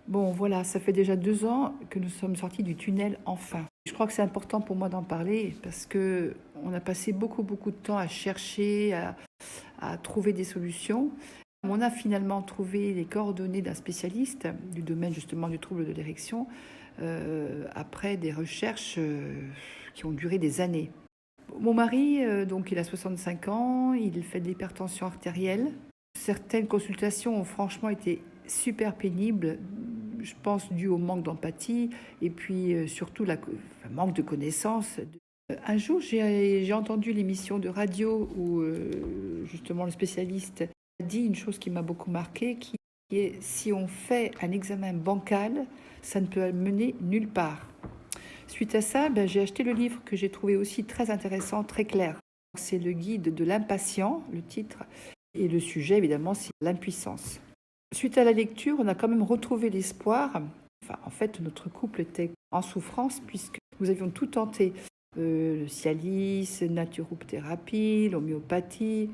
Bon, voilà, ça fait déjà 2 ans que nous sommes sortis du tunnel enfin. Je crois que c'est important pour moi d'en parler parce qu'on a passé beaucoup, beaucoup de temps à chercher, à trouver des solutions. On a finalement trouvé les coordonnées d'un spécialiste du domaine justement du trouble de l'érection après des recherches qui ont duré des années. Mon mari, donc il a 65 ans, il fait de l'hypertension artérielle. Certaines consultations ont franchement été super pénibles, je pense dû au manque d'empathie et puis surtout manque de connaissances. Un jour, j'ai entendu l'émission de radio où justement le spécialiste a dit une chose qui m'a beaucoup marquée, qui est si on fait un examen bancal, ça ne peut mener nulle part. Suite à ça, j'ai acheté le livre que j'ai trouvé aussi très intéressant, très clair. C'est le guide de l'impatient, le titre, et le sujet évidemment c'est l'impuissance. Suite à la lecture, on a quand même retrouvé l'espoir. Enfin, en fait, notre couple était en souffrance puisque nous avions tout tenté. Le Cialis, naturothérapie, l'homéopathie.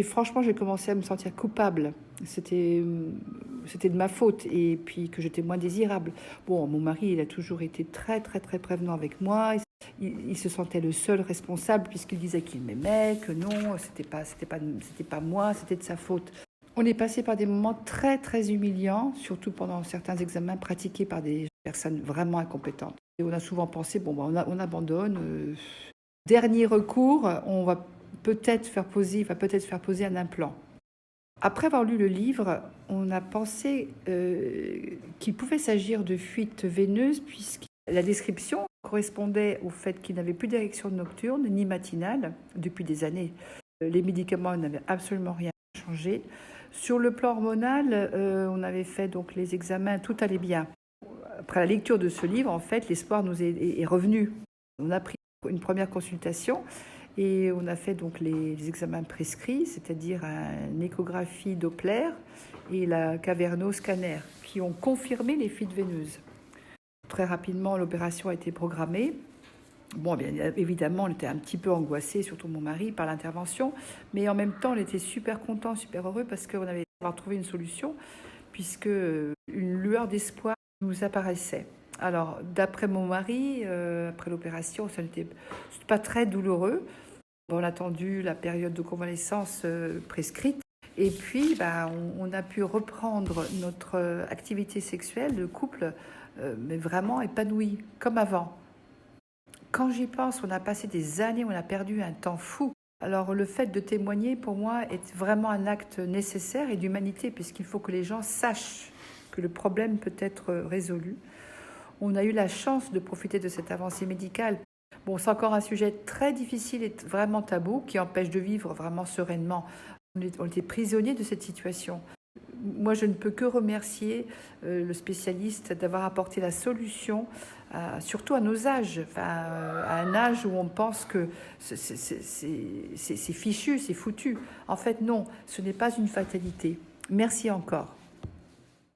Franchement, j'ai commencé à me sentir coupable. C'était de ma faute et puis que j'étais moins désirable. Bon, mon mari, il a toujours été très, très, très prévenant avec moi. Il se sentait le seul responsable puisqu'il disait qu'il m'aimait, que non, c'était pas moi, c'était de sa faute. On est passé par des moments très, très humiliants, surtout pendant certains examens pratiqués par des personnes vraiment incompétentes. Et on a souvent pensé, on abandonne. Dernier recours, on va peut-être faire poser un implant. Après avoir lu le livre, on a pensé qu'il pouvait s'agir de fuites veineuses puisque la description correspondait au fait qu'il n'avait plus d'érection nocturne ni matinale depuis des années. Les médicaments n'avaient absolument rien changé. Sur le plan hormonal, on avait fait donc les examens, tout allait bien. Après la lecture de ce livre, en fait, l'espoir nous est revenu. On a pris une première consultation et on a fait donc les examens prescrits, c'est-à-dire une échographie Doppler et la cavernoscanner, qui ont confirmé les fuites veineuses. Très rapidement, l'opération a été programmée. Bon, bien évidemment, on était un petit peu angoissés, surtout mon mari, par l'intervention, mais en même temps, on était super contents, super heureux parce qu'on avait trouvé une solution, puisque une lueur d'espoir nous apparaissait. Alors, d'après mon mari, après l'opération, ça n'était pas très douloureux. On a attendu la période de convalescence prescrite. Et puis, on a pu reprendre notre activité sexuelle de couple, mais vraiment épanoui, comme avant. Quand j'y pense, on a passé des années, on a perdu un temps fou. Alors le fait de témoigner, pour moi, est vraiment un acte nécessaire et d'humanité, puisqu'il faut que les gens sachent que le problème peut être résolu. On a eu la chance de profiter de cette avancée médicale. Bon, c'est encore un sujet très difficile et vraiment tabou, qui empêche de vivre vraiment sereinement. On était prisonniers de cette situation. Moi, je ne peux que remercier le spécialiste d'avoir apporté la solution, surtout à nos âges, à un âge où on pense que c'est fichu, c'est foutu. En fait, non, ce n'est pas une fatalité. Merci encore.